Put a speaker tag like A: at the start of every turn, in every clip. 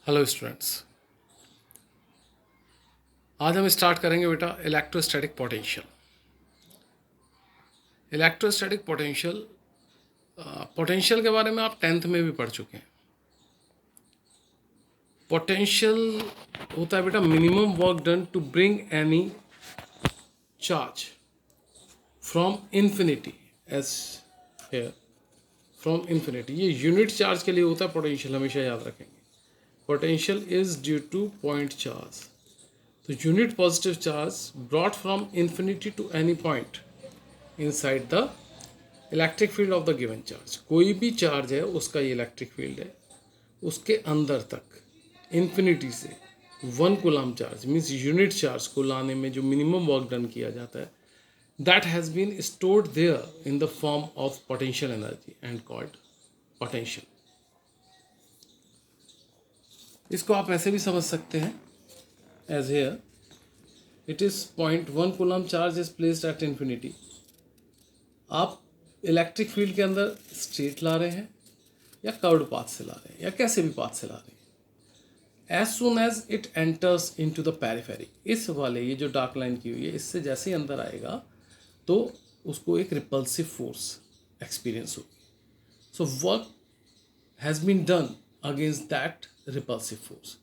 A: Hello students. आज हम start करेंगे बेटा electrostatic potential. Electrostatic potential potential के बारे में आप 10th में भी पढ़ चुके हैं। पोटेंशियल होता है बेटा minimum work done to bring any charge from infinity as here from infinity. ये यूनिट चार्ज के लिए होता है पोटेंशियल, हमेशा याद रखेंगे। Potential is due to point charge. तो unit positive charge brought from infinity to any point inside the electric field of the given charge. कोई भी चार्ज है उसका ये इलेक्ट्रिक फील्ड है, उसके अंदर तक इन्फिनिटी से 1 coulomb charge means unit charge को लाने में जो मिनिमम वर्क डन किया जाता है, that has been stored there in the form of potential energy and called potential. इसको आप ऐसे भी समझ सकते हैं as here it is 0.1 coulomb charge is placed at infinity. आप इलेक्ट्रिक फील्ड के अंदर स्ट्रेट ला रहे हैं या कर्व्ड पाथ से ला रहे हैं या कैसे भी पाथ से ला रहे हैं। As soon as it enters into the periphery, इस वाले ये जो डार्क लाइन की हुई है इससे जैसे ही अंदर आएगा तो उसको एक रिपल्सिव फोर्स एक्सपीरियंस होगी। So work has been done against that repulsive force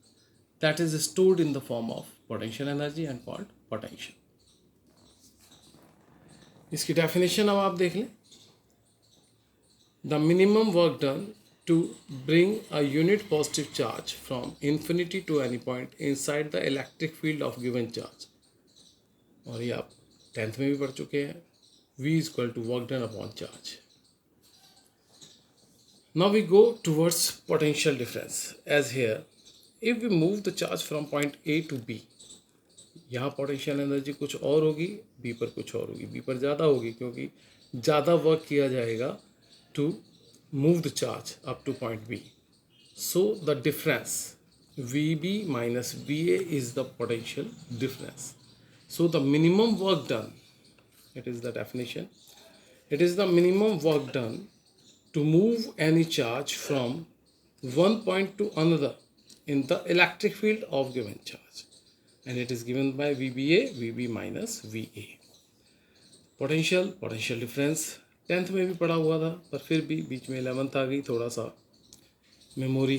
A: that is stored in the form of potential energy and called potential. इसकी डेफिनेशन अब आप देख लें। The minimum work done to bring a unit positive charge from infinity to any point inside the electric field of given charge, और ये आप 10th में भी पढ़ चुके हैं। V is equal to work done upon charge. Now we go towards potential difference as here if we move the charge from point A to B, यहाँ potential energy कुछ और होगी, B पर कुछ और होगी। B पर ज़्यादा होगी क्योंकि ज़्यादा वर्क किया जाएगा to move the charge up to point B. So the difference VB minus VA is the potential difference. So the minimum work done, it is the definition, it is the minimum work done to move any charge from one point to another in the electric field of given charge, and it is given by VBA, VB minus VA. Potential difference 10th में भी पढ़ा हुआ था, पर फिर भी बीच में 11th आ गई, थोड़ा सा मेमोरी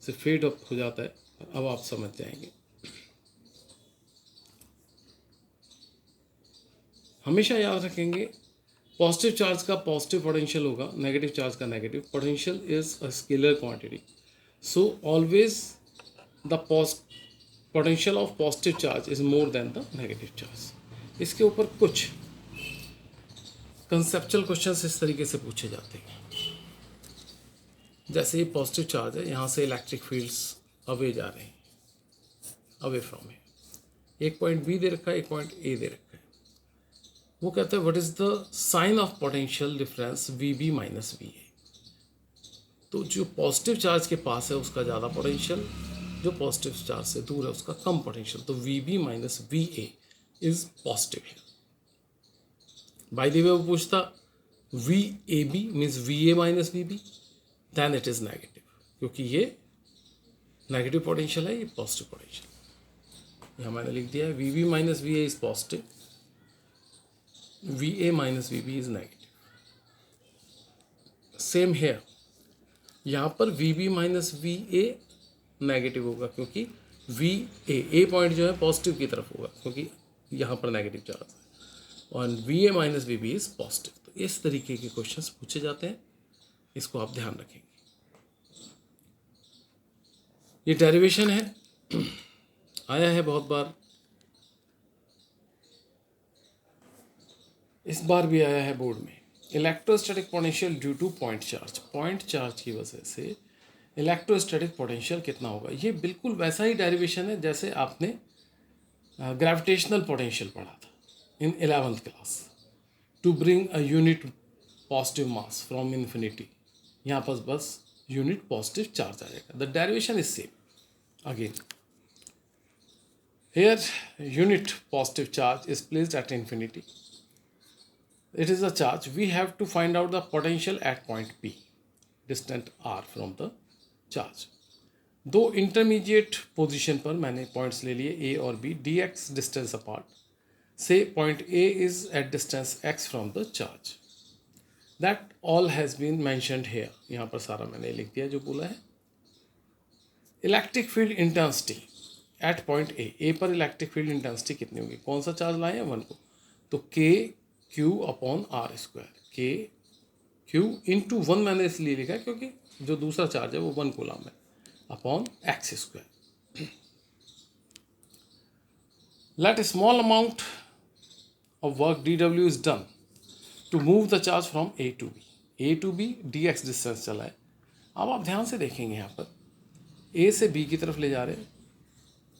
A: से फेड अप हो जाता है। अब आप समझ जाएंगे। हमेशा याद रखेंगे पॉजिटिव चार्ज का पॉजिटिव पोटेंशियल होगा, नेगेटिव चार्ज का negative. Potential is a scalar quantity, so always the potential of positive charge is more than the negative charge. इसके ऊपर कुछ कंसेप्चुअल क्वेश्चंस इस तरीके से पूछे जाते हैं। जैसे ये पॉजिटिव चार्ज है, यहाँ से इलेक्ट्रिक फील्ड्स अवे जा रहे हैं, अवे फ्रॉम है। एक पॉइंट बी दे रखा है, एक पॉइंट ए दे रखा है। वो कहता है what is the sign of potential difference V B minus V A. तो जो पॉजिटिव चार्ज के पास है उसका ज़्यादा पोटेंशियल, जो पॉजिटिव चार्ज से दूर है उसका कम पोटेंशियल। तो V B minus V A is positive है। बाय द वे वो पूछता V A B means V A minus V B, then it is negative, क्योंकि ये नेगेटिव पोटेंशियल है, ये पॉजिटिव पोटेंशियल। यहाँ मैंने लिख दिया है V B minus V A is positive, V A minus V B is negative. Same here, यहाँ पर V B minus V A negative होगा क्योंकि वी ए पॉइंट जो है पॉजिटिव की तरफ होगा क्योंकि यहाँ पर नेगेटिव चार्ज है, और V A minus V B is positive. तो इस तरीके के क्वेश्चंस पूछे जाते हैं, इसको आप ध्यान रखेंगे। ये डेरिवेशन है, आया है बहुत बार, इस बार भी आया है बोर्ड में। Electrostatic potential due to point charge, point charge की वजह से इलेक्ट्रोस्टैटिक पोटेंशियल कितना होगा। ये बिल्कुल वैसा ही डेरिवेशन है जैसे आपने ग्रेविटेशनल पोटेंशियल पढ़ा था in 11th class to bring a unit positive mass from infinity। यहाँ पर बस यूनिट पॉजिटिव चार्ज आएगा। The derivation is same again. Here unit positive charge is placed at infinity. It is a charge. We have to find out the potential at point P, distant r from the charge. दो intermediate position पर मैंने points ले लिए A और B, D X distance apart, से point A is at distance X from the charge. That all has been mentioned here, यहाँ पर सारा मैंने लिख दिया जो बोला है। Electric field intensity at point A पर इलेक्ट्रिक फील्ड इंटेंसिटी कितनी होगी, कौन सा चार्ज लाए हैं 1 को, तो के Q upon are square, K Q into 1 मैंने इसलिए लिखा है क्योंकि जो दूसरा चार्ज है वो 1 कूलम है, upon X square. Let a small amount of work D W is done to move the charge from A to B D X distance चला है। अब आप ध्यान से देखेंगे यहाँ पर ए से बी की तरफ ले जा रहे हैं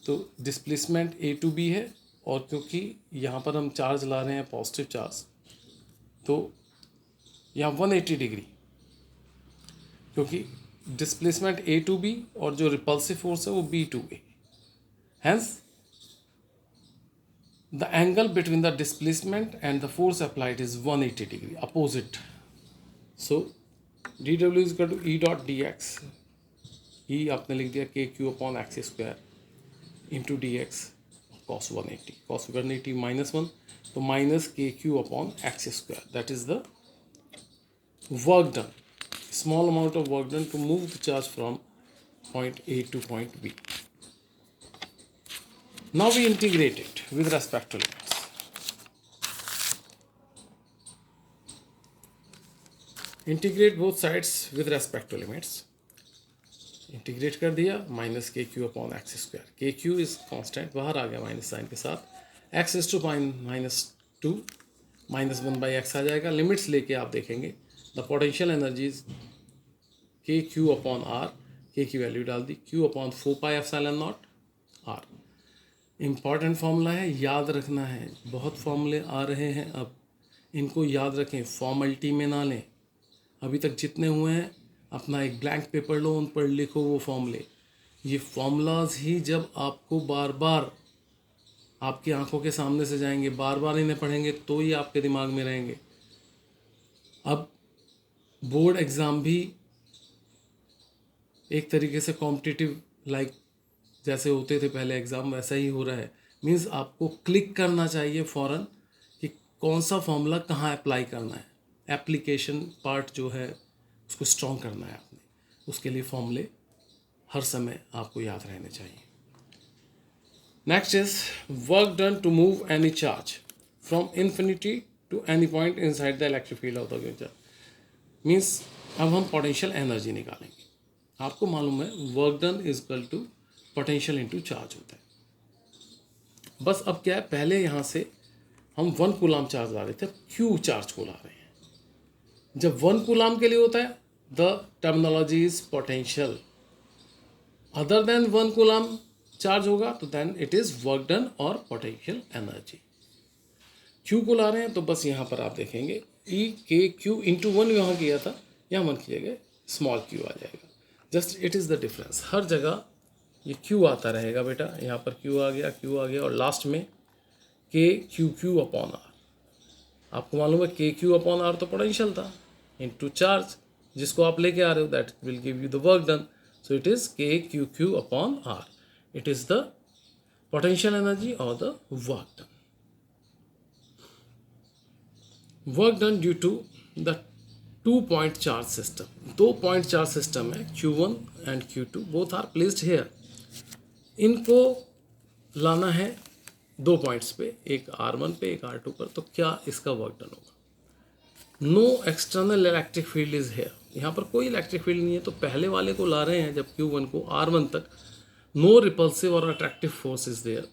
A: तो डिस्प्लेसमेंट ए टू बी है, और क्योंकि यहाँ पर हम चार्ज ला रहे हैं पॉजिटिव चार्ज तो यहाँ 180 डिग्री, क्योंकि डिस्प्लेसमेंट ए टू बी और जो रिपल्सिव फोर्स है वो B to A, hence the angle between the displacement and the force applied is 180 degree opposite. So D W is equal to E dot D X, E आपने लिख दिया K Q upon X square into D X cos 180, cos 180 -1 तो minus K Q upon X square, that is the work done, small amount of work done to move the charge from point A to point B. Now we integrate it with respect to limits. Integrate both sides with respect to limits. Integrate कर दिया, minus K Q upon X square, K Q is constant बाहर आ गया minus sign के साथ, X is to -2 -1 by X आ जाएगा। Limits लेके आप देखेंगे the potential energies K Q upon R, K की वैल्यू डाल दी, Q upon 4 pi epsilon naught R. Important formula है, याद रखना है, बहुत फॉर्मूले आ रहे हैं अब, इनको याद रखें, फॉर्मलिटी में ना लें। अभी तक जितने हुए हैं अपना एक ब्लैंक पेपर लो, उन पर लिखो वो फॉर्मूले। ये फॉर्मूलाज ही जब आपको बार बार आपकी आंखों के सामने से जाएंगे, बार बार इन्हें पढ़ेंगे तो ही आपके दिमाग में रहेंगे। अब बोर्ड एग्ज़ाम भी एक तरीके से कॉम्पिटिटिव लाइक जैसे होते थे पहले एग्ज़ाम, वैसा ही हो रहा है। मीन्स आपको क्लिक करना चाहिए फ़ौरन कि कौन सा फॉर्मूला कहाँ अप्लाई करना है, एप्लीकेशन पार्ट जो है उसको स्ट्रॉन्ग करना है आपने, उसके लिए फॉर्मूले हर समय आपको याद रहने चाहिए। Next is work done to move any charge from infinity to any point inside the electric field of the given charge. Means अब हम पोटेंशियल एनर्जी निकालेंगे। आपको मालूम है work done is equal to potential into charge होता है। बस अब क्या है, पहले यहाँ से हम 1 कूलम चार्ज ला रहे थे, क्यू चार्ज को ला रहे हैं। जब 1 कूलम के लिए होता है the terminology is potential, other than 1 coulomb charge होगा तो then it is work done और पोटेंशियल एनर्जी। क्यू को ला रहे हैं तो बस यहाँ पर आप देखेंगे ई के क्यू इंटू 1 यहाँ किया था, यहाँ 1 की जगह स्मॉल क्यू आ जाएगा। Just it is the difference, हर जगह ये क्यू आता रहेगा बेटा, यहाँ पर क्यू आ गया और लास्ट में के क्यू क्यू अपॉन आर। आपको मालूम है के क्यू अपॉन आर तो पोटेंशियल था इंटू चार्ज जिसको आप लेके आ रहे हो, that will give you the work done. So it is K Q Q upon R, it is the potential energy और the work done. Work done due to the 2 point charge system, 2 point charge system है Q1 and Q2, both are placed here. इनको लाना है 2 points पे, एक R1 पे एक R2 पर, तो क्या इसका वर्क डन होगा? No external electric field is here, यहाँ पर कोई इलेक्ट्रिक फील्ड नहीं है, तो पहले वाले को ला रहे हैं जब Q1 को R1 तक, नो रिपल्सिव और attractive force is there,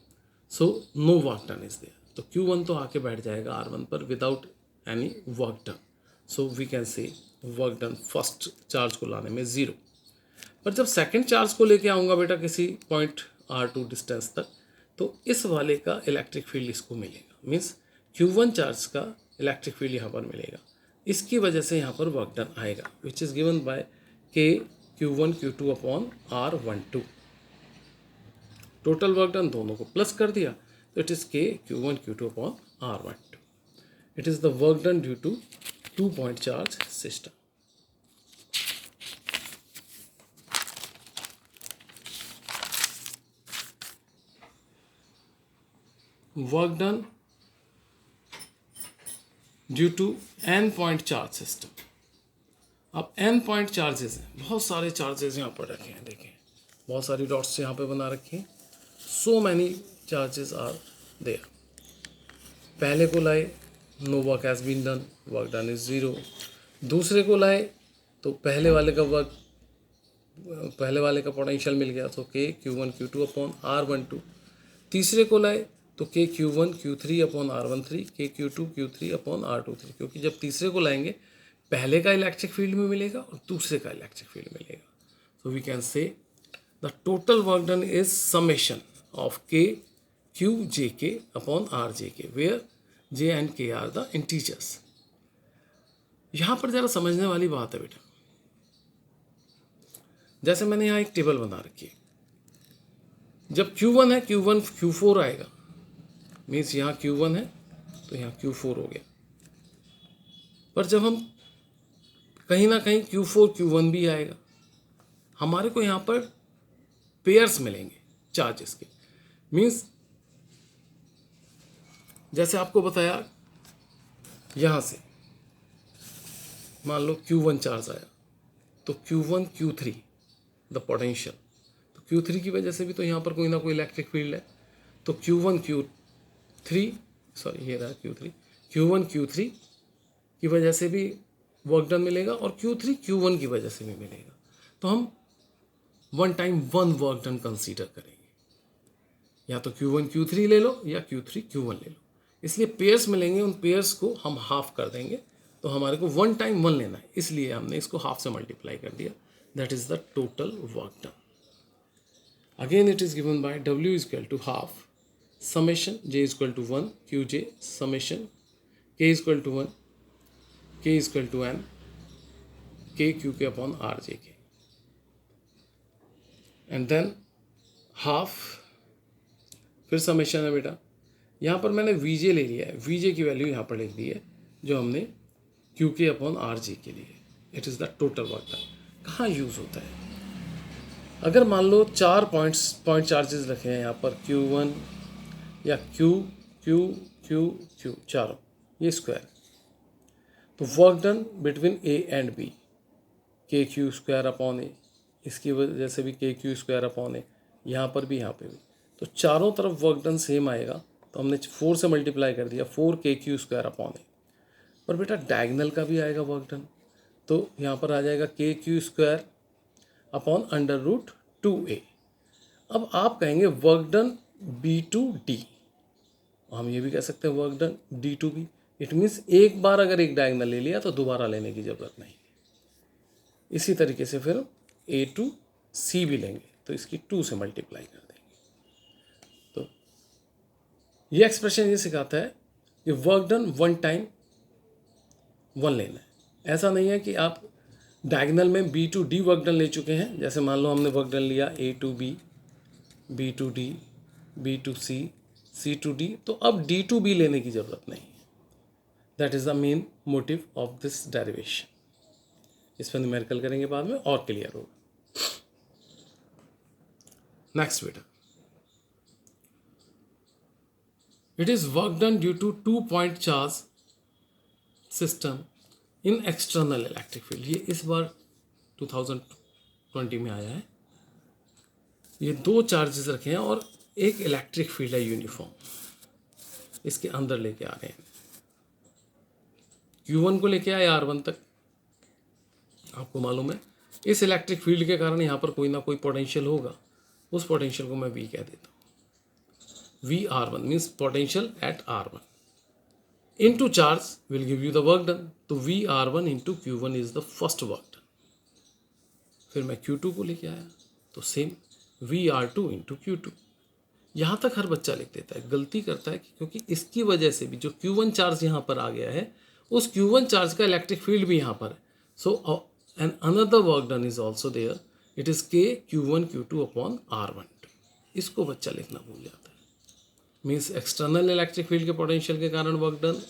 A: so no work done is there. तो Q1 तो आके बैठ जाएगा R1 पर without any work done. So we can say work done first charge को लाने में 0। पर जब सेकंड चार्ज को लेके आऊँगा बेटा किसी पॉइंट R2 डिस्टेंस तक, तो इस वाले का इलेक्ट्रिक फील्ड इसको मिलेगा। मीन्स Q1 चार्ज का इलेक्ट्रिक फील्ड यहाँ पर मिलेगा, इसकी वजह से यहाँ पर वर्क डन आएगा, विच इज़ गिवन बाय के Q1 Q2 upon R12। Total work done दोनों को प्लस कर दिया तो it is K Q1 Q2 upon R12। It is the work done due to 2 point charge system. Work done due to N point charge system. अब N point charges हैं, बहुत सारे charges यहाँ पर रखे हैं, देखें बहुत सारी डॉट्स यहाँ पे बना रखी हैं। So many charges are there. पहले को लाए, no work has been done, work done is 0। दूसरे को लाए तो पहले वाले का पोटेंशियल मिल गया, तो के Q1 Q2 अपॉन R12। तीसरे को लाए तो के Q1 Q3 अपॉन R13, के Q2 Q3 अपॉन R23, क्योंकि जब तीसरे को लाएंगे पहले का इलेक्ट्रिक फील्ड में मिलेगा और दूसरे का इलेक्ट्रिक फील्ड मिलेगा। So we can say the total work done is summation of K Q J K upon R J K, where J and K are the integers. यहाँ पर ज़रा समझने वाली बात है बेटा, जैसे मैंने यहाँ एक टेबल बना रखी है, जब Q1 है Q1 Q4 आएगा, मीन्स यहाँ Q1 है तो यहाँ Q4 हो गया। पर जब हम कहीं ना कहीं Q4 Q1 भी आएगा, हमारे को यहाँ पर पेयर्स मिलेंगे चार्जेस के। मीन्स जैसे आपको बताया, यहाँ से मान लो Q1 चार्ज आया तो Q1 Q3 द पोटेंशियल, तो Q3 की वजह से भी तो यहाँ पर कोई ना कोई इलेक्ट्रिक फील्ड है, तो Q1 Q3 सॉरी ये रहा Q1 Q3 की वजह से भी वर्क डन मिलेगा और Q3 Q1 की वजह से भी मिलेगा। तो हम one time one work done consider करेंगे, या तो Q1 Q3 ले लो या Q3 Q1 ले लो। इसलिए पेयर्स मिलेंगे, उन पेयर्स को हम हाफ कर देंगे, तो हमारे को वन टाइम वन लेना है, इसलिए हमने इसको हाफ से मल्टीप्लाई कर दिया। That is the total work done. Again it is given by W is equal to half summation J is equal to 1 QJ summation K is equal to 1 K is equal to N K QK upon RJK, and then half, फिर summation है बेटा। यहाँ पर मैंने VJ ले लिया है, VJ की वैल्यू यहाँ पर लिख दी है जो हमने QK अपॉन RJ के लिए। It is the total work done. कहाँ यूज़ होता है, अगर मान लो 4 पॉइंट चार्जेस रखे हैं यहाँ पर Q1 या Q Q Q Q चारों, ये स्क्वायर, तो work done between A and B के क्यू स्क्वायर अपॉन ए, इसकी वजह से भी के क्यू स्क्वायर अपॉन ए, यहाँ पर भी यहाँ पे भी, तो चारों तरफ वर्क डन सेम आएगा, तो हमने 4 से मल्टीप्लाई कर दिया, 4 के क्यू स्क्वायर अपॉन ए। पर बेटा डायगनल का भी आएगा वर्क डन, तो यहाँ पर आ जाएगा K Q square upon under root 2a। अब आप कहेंगे work done B to D, हम ये भी कह सकते हैं work done D to B। It means एक बार अगर एक डायगनल ले लिया तो दोबारा लेने की ज़रूरत नहीं। इसी तरीके से फिर A टू C भी लेंगे तो इसकी 2 से मल्टीप्लाई कर देंगे। तो ये एक्सप्रेशन ये सिखाता है कि work done one time one लेना है। ऐसा नहीं है कि आप डायगनल में B to D work done ले चुके हैं, जैसे मान लो हमने वर्क डन लिया A to B, B to D, B to C, C to D, तो अब D टू B लेने की ज़रूरत नहीं है। That is the main motive of this derivation. इस पर न्यूमेरिकल करेंगे बाद में और क्लियर होगा। नेक्स्ट बेटा, it is work done due to 2 point charge system in external electric field. ये इस बार 2020 में आया है। ये 2 चार्जेस रखे हैं और एक इलेक्ट्रिक फील्ड है यूनिफॉर्म, इसके अंदर लेके आ रहे हैं। Q1 को लेके आए R1 तक, आपको मालूम है इस इलेक्ट्रिक फील्ड के कारण यहाँ पर कोई ना कोई पोटेंशियल होगा, उस पोटेंशियल को मैं V कह देता हूँ। VR1 means potential at R1 into charge will give you the work done, तो VR1 into Q1 is the first work done. फिर मैं Q2 को लेके आया तो सेम VR2 इंटू Q2। यहाँ तक हर बच्चा लिख देता है, गलती करता है क्योंकि इसकी वजह से भी जो Q1 चार्ज यहाँ पर आ गया है, उस Q1 चार्ज का इलेक्ट्रिक फील्ड भी यहाँ पर है। So and another work done is also there, it is K Q1 Q2 upon R12। इसको बच्चा लिखना भूल जाता है। मीन्स एक्सटर्नल इलेक्ट्रिक फील्ड के पोटेंशियल के कारण वर्क डन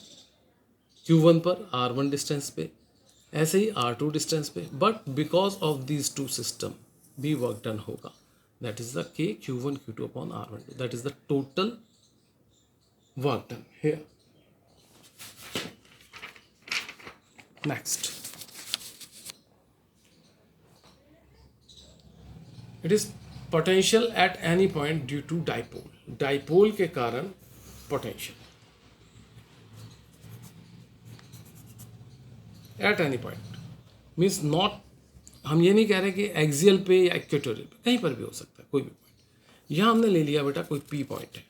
A: Q1 पर R1 डिस्टेंस पे, ऐसे ही R2 डिस्टेंस पे, but because of these 2 system भी वर्क डन होगा। That is the K Q1 Q2 upon R12। That is the total work done here. Next, it is potential at any point due to dipole. Dipole के कारण potential at any point means not, हम ये नहीं कह रहे कि axial पे या इक्वेटोरियल पे, कहीं पर भी हो सकता है कोई भी पॉइंट। यहाँ हमने ले लिया बेटा कोई पी पॉइंट है,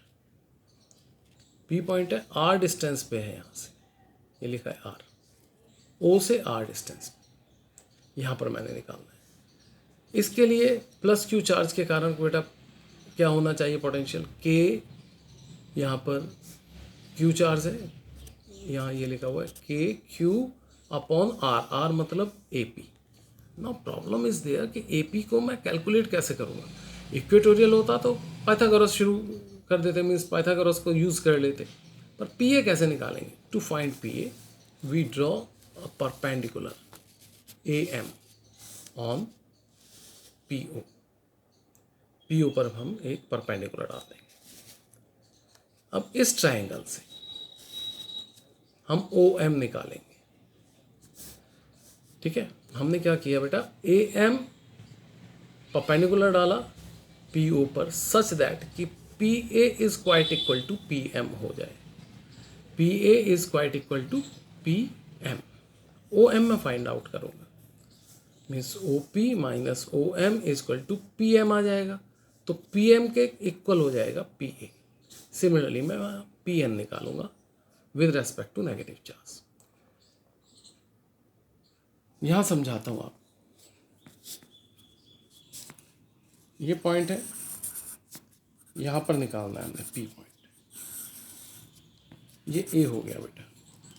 A: पी पॉइंट है, आर डिस्टेंस पे है, यहाँ से ये लिखा है आर, ओ से आर डिस्टेंस पे, यहाँ पर मैंने निकालना है। इसके लिए प्लस क्यू चार्ज के कारण बेटा क्या होना चाहिए पोटेंशियल, के, यहाँ पर क्यू चार्ज है, यहाँ ये लिखा हुआ है के क्यू अपॉन आर, आर मतलब A P. Now problem is there कि ए पी को मैं कैलकुलेट कैसे करूँगा। इक्वेटोरियल होता तो पाइथागोरस शुरू कर देते, मीन्स पाइथागोरस को यूज़ कर लेते, पर पी ए कैसे निकालेंगे। To find P A we draw a perpendicular A M on P O, P O पर हम एक परपेंडिकुलर डाल देंगे। अब इस ट्राइंगल से हम ओ एम निकालेंगे, ठीक है। हमने क्या किया बेटा, ए एम परपेंडिकुलर डाला पी ओ पर सच दैट कि P A is quite equal to P M हो जाए, P A is quite equal to P M. O M में फाइंड आउट करूँगा, means O P minus O M is equal to P M आ जाएगा, तो P M के equal हो जाएगा पी ए। सिमिलरली मैं पी एन निकालूंगा with respect to negative charge. यहाँ समझाता हूँ आप, ये पॉइंट है, यहाँ पर निकालना है हमने पी पॉइंट, ये ए हो गया बेटा।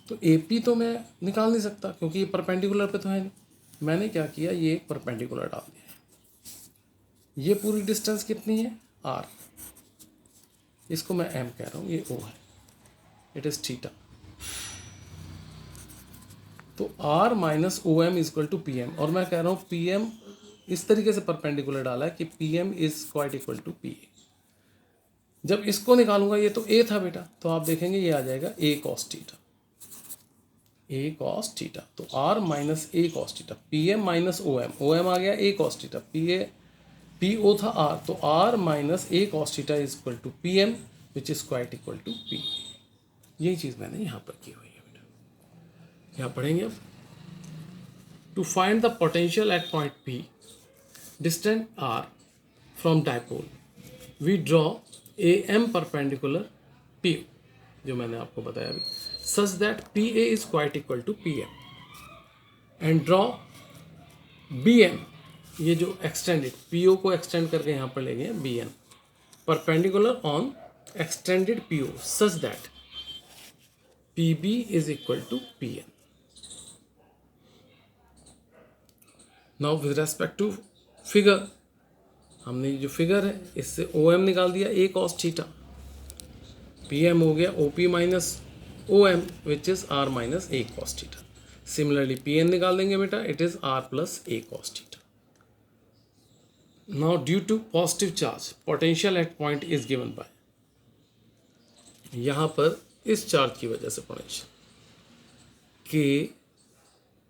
A: तो ए पी तो मैं निकाल नहीं सकता क्योंकि ये परपेंडिकुलर पे तो है नहीं। मैंने क्या किया, ये एक परपेंडिकुलर डाल दिया है। ये पूरी डिस्टेंस कितनी है, आर, इसको मैं एम कह रहा हूँ, ये ओ है, इट इज थीटा। तो R minus O M is equal to P M, और मैं कह रहा हूँ पी एम इस तरीके से परपेंडिकुलर डाला है कि P M is quite equal to P A. जब इसको निकालूंगा, ये तो ए था बेटा, तो आप देखेंगे ये आ जाएगा A cos theta, A cos theta. तो R minus A cos theta, P M minus O M आ गया A cos theta, P O था आर, तो R minus A cos theta is equal to P M which is quite equal to P A. यही चीज़ मैंने यहाँ पर की हुई है बेटा। यहाँ पढ़ेंगे अब, to find the potential at point P distant R from dipole we draw A M perpendicular P, जो मैंने आपको बताया अभी, such that P A is quite equal to P M and draw B N, ये जो extended P ओ को extend करके यहाँ पर ले गए B N perpendicular on extended P O such that P B is equal to P N. Now with respect to figure, हमने जो फिगर है इससे ओ एम निकाल दिया A cos theta, P M हो गया O P minus O M which is R minus A cos theta. Similarly P N निकाल देंगे बेटा, it is R plus A cos theta. Now due to positive charge potential at point is given bye, यहाँ पर इस charge की वजह से potential के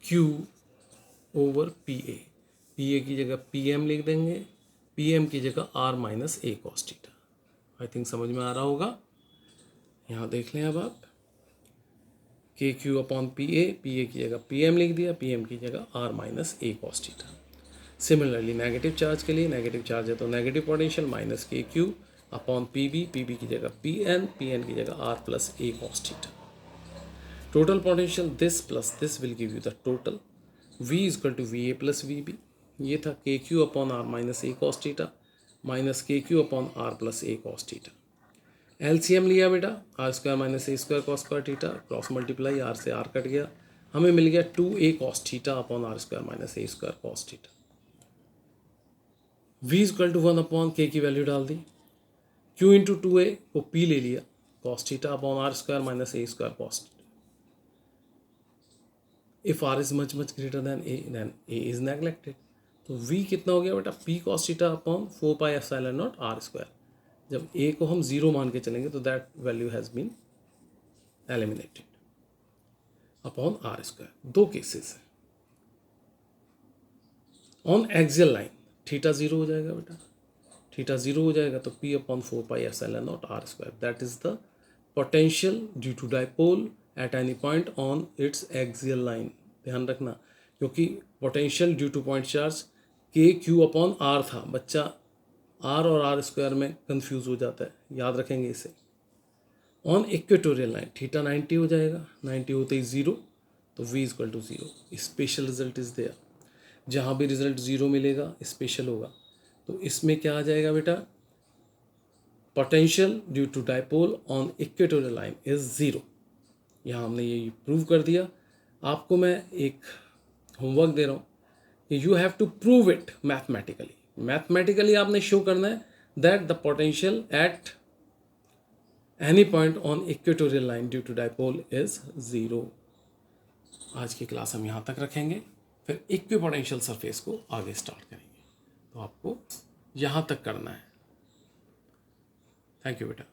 A: क्यू ओवर पी ए की जगह पी एम लिख देंगे, पी एम की जगह R minus A cos theta. I think समझ में आ रहा होगा। यहाँ देख लें अब आप, के क्यू अपॉन पी ए की जगह पी एम लिख दिया, पी एम की जगह R minus A cos theta. Similarly negative charge के लिए, नेगेटिव चार्ज है तो negative potential minus K Q upon P B की जगह पी एन की जगह R plus A cos theta. Total potential this plus this will give you the total V is equal to V A plus V B. ये था K Q upon R minus A cos theta minus K Q upon are plus A cos theta. LCM लिया बेटा, R square minus ए square cos square theta, cross multiply, R से R cut गया, हमें मिल गया 2a cos theta upon are square minus A square cos theta. v is equal to 1 upon K की value डाल दी, q into 2a को p ले लिया, cos theta upon are square minus A square cos. If r is much much greater than a is neglected, तो v कितना हो गया बेटा, p cos theta upon 4 pi epsilon naught r square. जब a को हम 0 मान के चलेंगे तो that value has been eliminated upon are square. दो केसेस है। On axial line theta zero हो जाएगा बेटा, थीटा जीरो हो जाएगा तो P upon 4πε0 R square, that is the potential due to dipole at any point on its axial line. ध्यान रखना, क्योंकि potential due to point charge K Q upon R था, बच्चा आर और आर स्क्वायर में कंफ्यूज हो जाता है, याद रखेंगे इसे। ऑन इक्वेटोरियल लाइन थीटा 90 हो जाएगा, 90 होते ही जीरो, तो V equal to zero. Special result is there, जहाँ भी रिजल्ट जीरो मिलेगा स्पेशल होगा। तो इसमें क्या आ जाएगा बेटा, potential due to dipole on equatorial line is zero. यहाँ हमने ये प्रूव कर दिया। आपको मैं एक होमवर्क दे रहा हूँ कि you have to prove it mathematically. Mathematically आपने शो करना है that the potential at any point on equatorial line due to dipole is zero. आज की क्लास हम यहाँ तक रखेंगे, फिर इक्विपोटेंशियल सरफेस को आगे स्टार्ट करेंगे। तो आपको यहाँ तक करना है। थैंक यू बेटा।